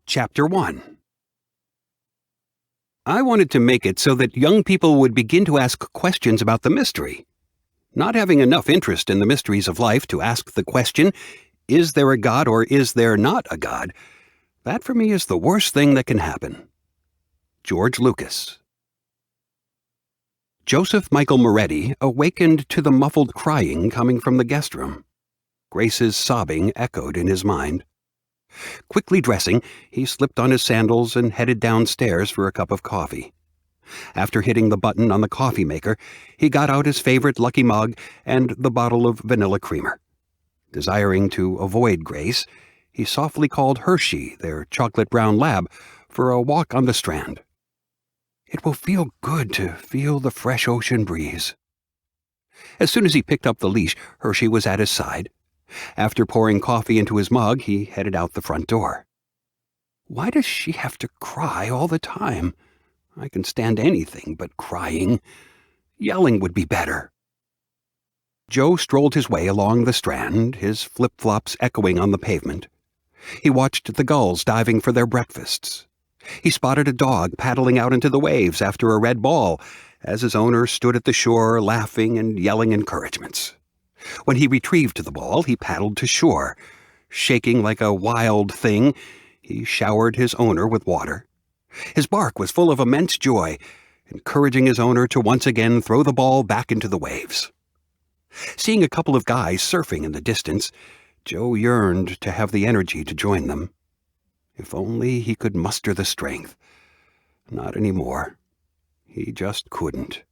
Chapter 1. I wanted to make it so that young people would begin to ask questions about the mystery. Not having enough interest in the mysteries of life to ask the question, is there a God or is there not a God? That for me is the worst thing that can happen. George Lucas. Joseph Michael Moretti awakened to the muffled crying coming from the guest room. Grace's sobbing echoed in his mind. Quickly dressing, he slipped on his sandals and headed downstairs for a cup of coffee. After hitting the button on the coffee maker, he got out his favorite Lucky Mug and the bottle of vanilla creamer. Desiring to avoid Grace, he softly called Hershey, their chocolate-brown lab, for a walk on the Strand. It will feel good to feel the fresh ocean breeze. As soon as he picked up the leash, Hershey was at his side. After pouring coffee into his mug, he headed out the front door. Why does she have to cry all the time? I can stand anything but crying. Yelling would be better. Joe strolled his way along the Strand, his flip-flops echoing on the pavement. He watched the gulls diving for their breakfasts. He spotted a dog paddling out into the waves after a red ball, as his owner stood at the shore laughing and yelling encouragements. When he retrieved the ball, he paddled to shore. Shaking like a wild thing, he showered his owner with water. His bark was full of immense joy, encouraging his owner to once again throw the ball back into the waves. Seeing a couple of guys surfing in the distance, Joe yearned to have the energy to join them. If only he could muster the strength. Not anymore. He just couldn't.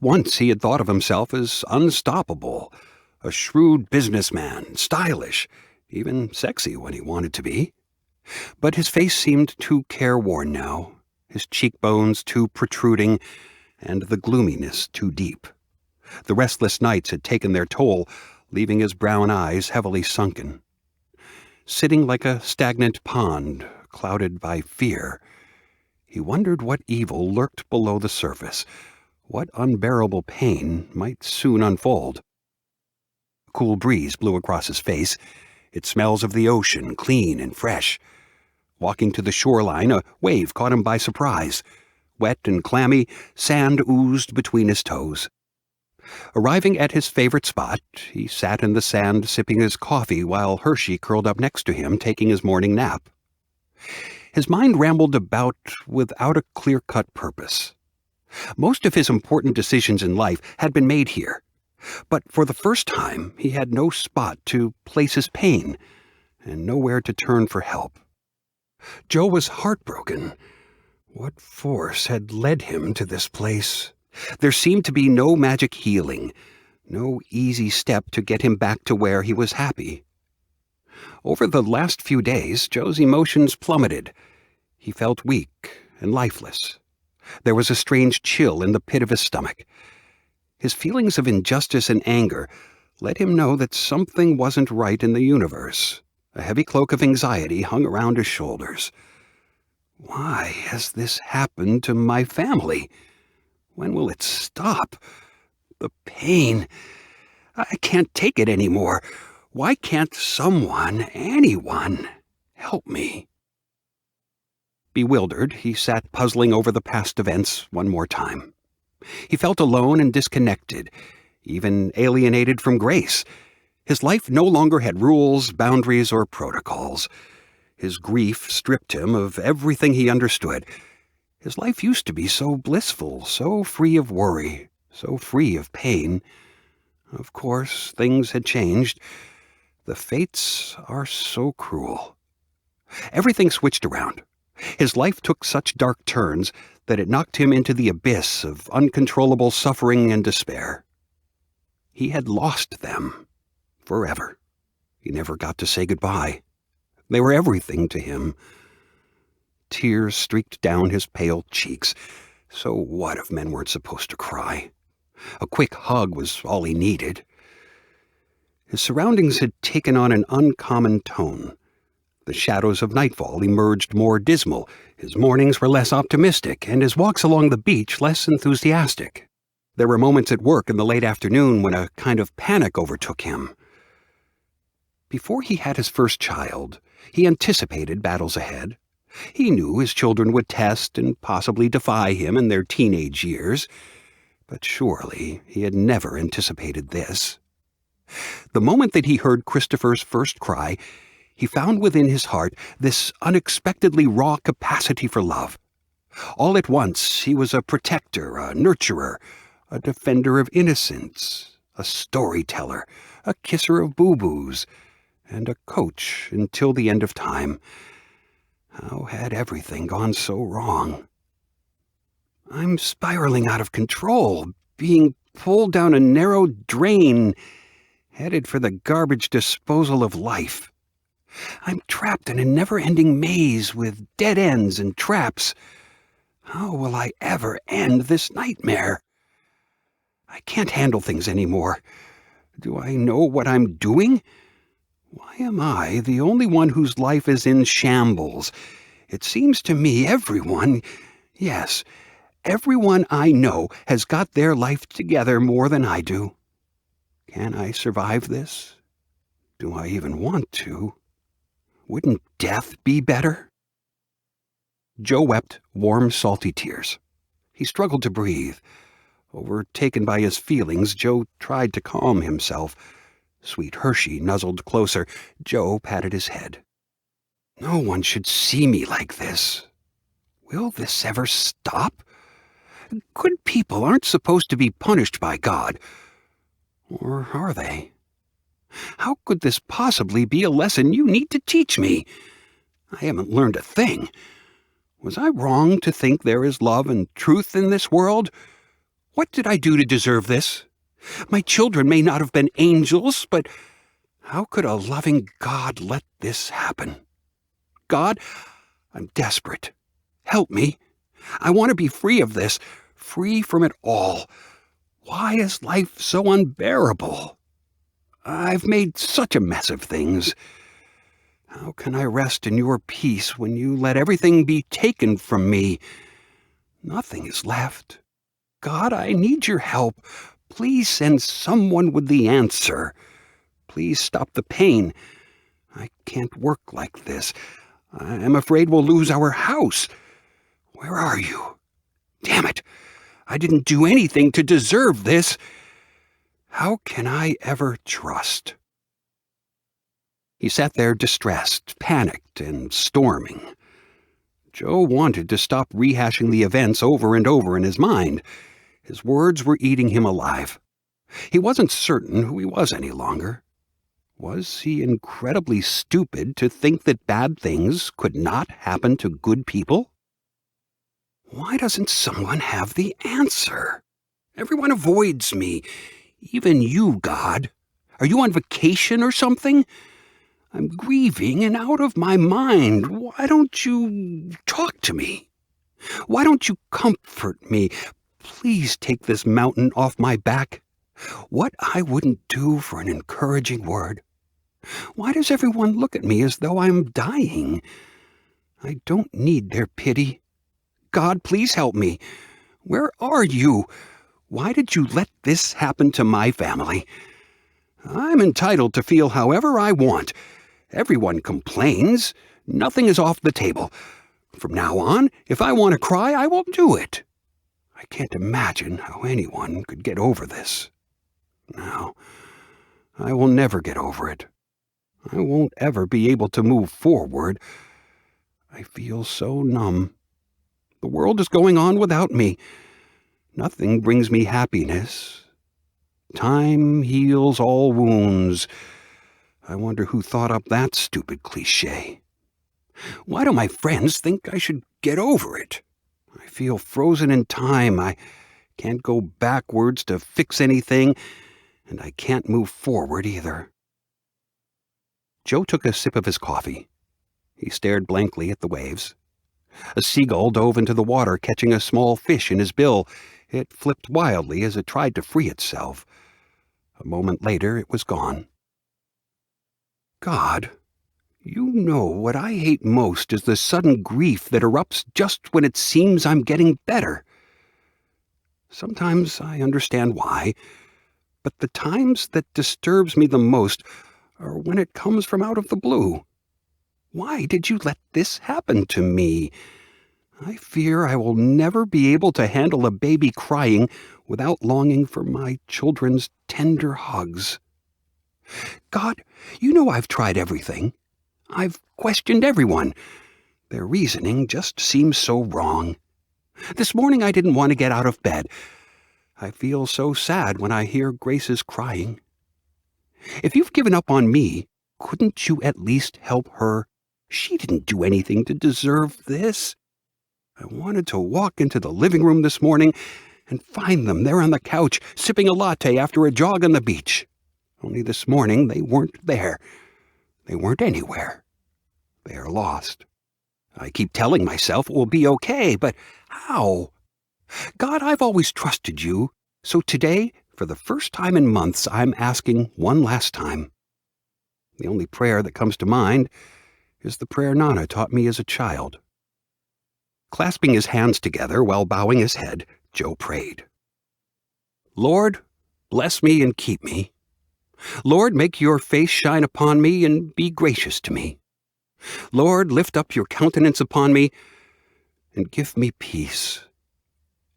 Once he had thought of himself as unstoppable, a shrewd businessman, stylish, even sexy when he wanted to be. But his face seemed too careworn now, his cheekbones too protruding, and the gloominess too deep. The restless nights had taken their toll, leaving his brown eyes heavily sunken. Sitting like a stagnant pond, clouded by fear, he wondered what evil lurked below the surface, what unbearable pain might soon unfold. A cool breeze blew across his face, its smells of the ocean clean and fresh. Walking to the shoreline, a wave caught him by surprise. Wet and clammy, sand oozed between his toes. Arriving at his favorite spot, he sat in the sand sipping his coffee while Hershey curled up next to him taking his morning nap. His mind rambled about without a clear-cut purpose. Most of his important decisions in life had been made here, but for the first time he had no spot to place his pain and nowhere to turn for help. Joe was heartbroken. What force had led him to this place? There seemed to be no magic healing, no easy step to get him back to where he was happy. Over the last few days, Joe's emotions plummeted. He felt weak and lifeless. There was a strange chill in the pit of his stomach. His feelings of injustice and anger let him know that something wasn't right in the universe. A heavy cloak of anxiety hung around his shoulders. Why has this happened to my family? When will it stop? The pain. I can't take it anymore. Why can't someone, anyone, help me? Bewildered, he sat puzzling over the past events one more time. He felt alone and disconnected, even alienated from Grace. His life no longer had rules, boundaries, or protocols. His grief stripped him of everything he understood. His life used to be so blissful, so free of worry, so free of pain. Of course, things had changed. The fates are so cruel. Everything switched around. His life took such dark turns that it knocked him into the abyss of uncontrollable suffering and despair. He had lost them. Forever. He never got to say goodbye. They were everything to him. Tears streaked down his pale cheeks. So what if men weren't supposed to cry? A quick hug was all he needed. His surroundings had taken on an uncommon tone. The shadows of nightfall emerged more dismal, his mornings were less optimistic, and his walks along the beach less enthusiastic. There were moments at work in the late afternoon when a kind of panic overtook him. Before he had his first child, He anticipated battles ahead. He knew his children would test and possibly defy him in their teenage years, but surely he had never anticipated this. The moment that he heard Christopher's first cry, he found within his heart this unexpectedly raw capacity for love. All at once he was a protector, a nurturer, a defender of innocence, a storyteller, a kisser of boo-boos, and a coach until the end of time. How had everything gone so wrong? I'm spiraling out of control, being pulled down a narrow drain, headed for the garbage disposal of life. I'm trapped in a never-ending maze with dead ends and traps. How will I ever end this nightmare? I can't handle things anymore. Do I know what I'm doing? Why am I the only one whose life is in shambles? It seems to me everyone, yes, everyone I know has got their life together more than I do. Can I survive this? Do I even want to? Wouldn't death be better? Joe wept warm, salty tears. He struggled to breathe. Overtaken by his feelings, Joe tried to calm himself. Sweet Hershey nuzzled closer. Joe patted his head. No one should see me like this. Will this ever stop? Good people aren't supposed to be punished by God. Or are they? How could this possibly be a lesson you need to teach me? I haven't learned a thing. Was I wrong to think there is love and truth in this world? What did I do to deserve this? My children may not have been angels, but how could a loving God let this happen? God, I'm desperate. Help me. I want to be free of this, free from it all. Why is life so unbearable? I've made such a mess of things. How can I rest in your peace when you let everything be taken from me? Nothing is left. God, I need your help. Please send someone with the answer. Please stop the pain. I can't work like this. I'm afraid we'll lose our house. Where are you? Damn it! I didn't do anything to deserve this. How can I ever trust? He sat there distressed, panicked, and storming. Joe wanted to stop rehashing the events over and over in his mind. His words were eating him alive. He wasn't certain who he was any longer. Was he incredibly stupid to think that bad things could not happen to good people? Why doesn't someone have the answer? Everyone avoids me. Even you, God. Are you on vacation or something? I'm grieving and out of my mind. Why don't you talk to me? Why don't you comfort me? Please take this mountain off my back. What I wouldn't do for an encouraging word. Why does everyone look at me as though I'm dying? I don't need their pity. God, please help me. Where are you? Why did you let this happen to my family? I'm entitled to feel however I want. Everyone complains. Nothing is off the table. From now on, if I want to cry, I will do it. I can't imagine how anyone could get over this. No, I will never get over it. I won't ever be able to move forward. I feel so numb. The world is going on without me. Nothing brings me happiness. Time heals all wounds. I wonder who thought up that stupid cliché. Why do my friends think I should get over it? I feel frozen in time. I can't go backwards to fix anything, and I can't move forward either. Joe took a sip of his coffee. He stared blankly at the waves. A seagull dove into the water, catching a small fish in his bill. It flipped wildly as it tried to free itself. A moment later, it was gone. God, you know what I hate most is the sudden grief that erupts just when it seems I'm getting better. Sometimes I understand why, but the times that disturbs me the most are when it comes from out of the blue. Why did you let this happen to me? I fear I will never be able to handle a baby crying without longing for my children's tender hugs. God, you know I've tried everything. I've questioned everyone. Their reasoning just seems so wrong. This morning I didn't want to get out of bed. I feel so sad when I hear Grace's crying. If you've given up on me, couldn't you at least help her? She didn't do anything to deserve this. I wanted to walk into the living room this morning and find them there on the couch, sipping a latte after a jog on the beach. Only this morning they weren't there. They weren't anywhere. They are lost. I keep telling myself it will be okay, but how? God, I've always trusted you, so today, for the first time in months, I'm asking one last time. The only prayer that comes to mind is the prayer Nana taught me as a child. Clasping his hands together while bowing his head, Joe prayed. Lord, bless me and keep me. Lord, make your face shine upon me and be gracious to me. Lord, lift up your countenance upon me and give me peace.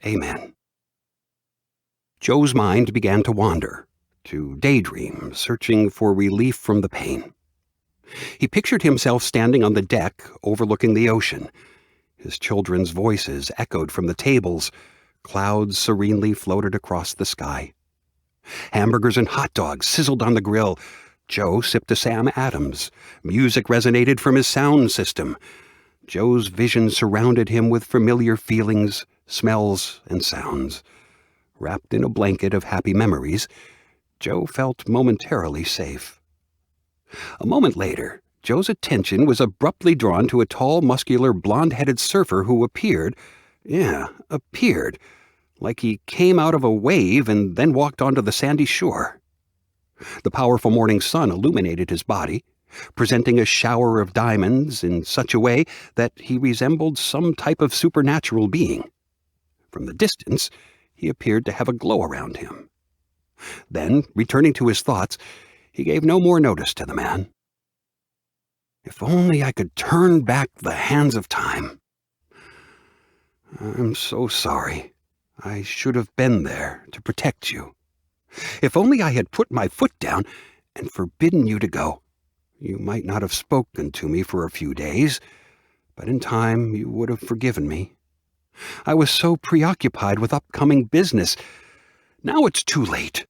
Amen. Joe's mind began to wander, to daydream, searching for relief from the pain. He pictured himself standing on the deck overlooking the ocean. His children's voices echoed from the tables. Clouds serenely floated across the sky. Hamburgers and hot dogs sizzled on the grill. Joe sipped a Sam Adams. Music resonated from his sound system. Joe's vision surrounded him with familiar feelings, smells, and sounds. Wrapped in a blanket of happy memories, Joe felt momentarily safe. A moment later, Joe's attention was abruptly drawn to a tall, muscular, blonde-headed surfer who appeared, like he came out of a wave and then walked onto the sandy shore. The powerful morning sun illuminated his body, presenting a shower of diamonds in such a way that he resembled some type of supernatural being. From the distance, he appeared to have a glow around him. Then, returning to his thoughts, he gave no more notice to the man. If only I could turn back the hands of time. I'm so sorry. I should have been there to protect you. If only I had put my foot down and forbidden you to go. You might not have spoken to me for a few days, but in time you would have forgiven me. I was so preoccupied with upcoming business. Now it's too late.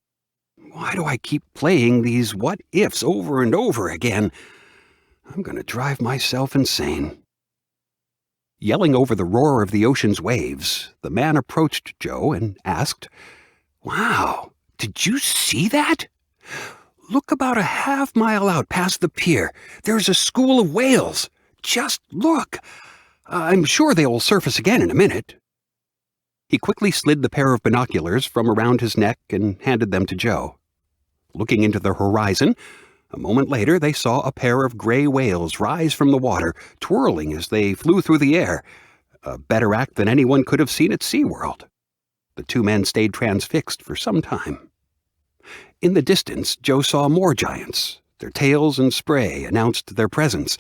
Why do I keep playing these what-ifs over and over again? I'm going to drive myself insane. Yelling over the roar of the ocean's waves, the man approached Joe and asked, "Wow, did you see that? Look about a half-mile out past the pier. There's a school of whales. Just look. I'm sure they will surface again in a minute." He quickly slid the pair of binoculars from around his neck and handed them to Joe. Looking into the horizon, a moment later they saw a pair of gray whales rise from the water, twirling as they flew through the air. A better act than anyone could have seen at SeaWorld. The two men stayed transfixed for some time. In the distance, Joe saw more giants. Their tails and spray announced their presence.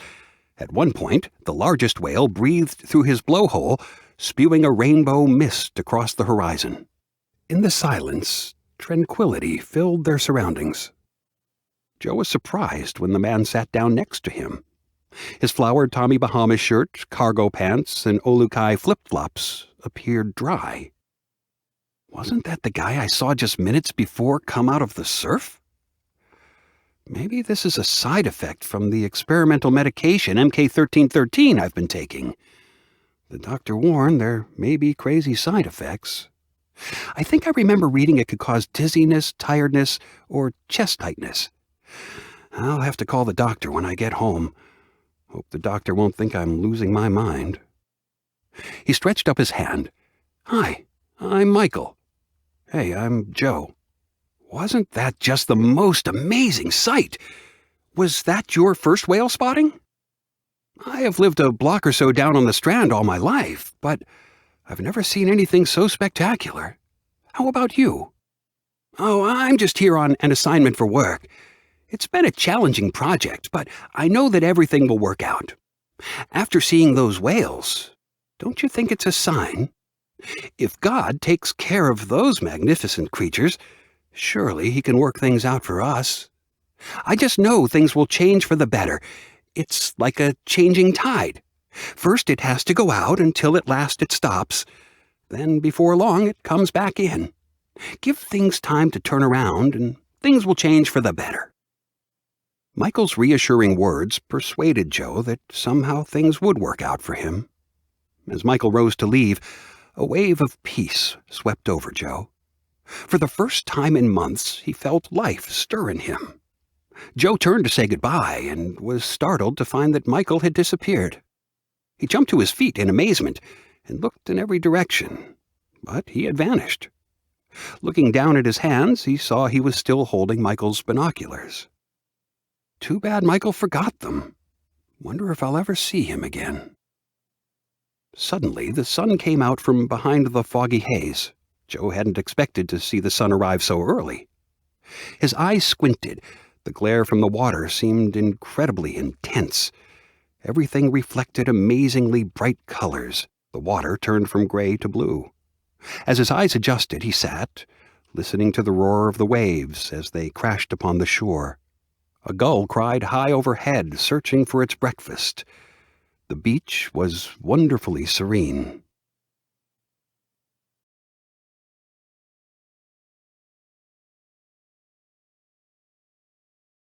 At one point, the largest whale breathed through his blowhole, spewing a rainbow mist across the horizon. In the silence, tranquility filled their surroundings. Joe was surprised when the man sat down next to him. His flowered Tommy Bahama shirt, cargo pants, and Olukai flip-flops appeared dry. Wasn't that the guy I saw just minutes before come out of the surf? Maybe this is a side effect from the experimental medication MK1313 I've been taking. The doctor warned there may be crazy side effects. I think I remember reading it could cause dizziness, tiredness, or chest tightness. I'll have to call the doctor when I get home. Hope the doctor won't think I'm losing my mind. He stretched up his hand. "Hi, I'm Michael." "Hey, I'm Joe." "Wasn't that just the most amazing sight? Was that your first whale spotting?" "I have lived a block or so down on the Strand all my life, but I've never seen anything so spectacular. How about you?" "Oh, I'm just here on an assignment for work. It's been a challenging project, but I know that everything will work out. After seeing those whales, don't you think it's a sign? If God takes care of those magnificent creatures, surely he can work things out for us. I just know things will change for the better. It's like a changing tide. First it has to go out until at last it stops. Then before long it comes back in. Give things time to turn around and things will change for the better. Michael's reassuring words persuaded Joe that somehow things would work out for him. As Michael rose to leave, a wave of peace swept over Joe. For the first time in months, he felt life stir in him. Joe turned to say goodbye and was startled to find that Michael had disappeared. He jumped to his feet in amazement and looked in every direction, but he had vanished. Looking down at his hands, he saw he was still holding Michael's binoculars. Too bad Michael forgot them. Wonder if I'll ever see him again. Suddenly, the sun came out from behind the foggy haze. Joe hadn't expected to see the sun arrive so early. His eyes squinted. The glare from the water seemed incredibly intense. Everything reflected amazingly bright colors. The water turned from gray to blue. As his eyes adjusted, he sat, listening to the roar of the waves as they crashed upon the shore. A gull cried high overhead, searching for its breakfast. The beach was wonderfully serene.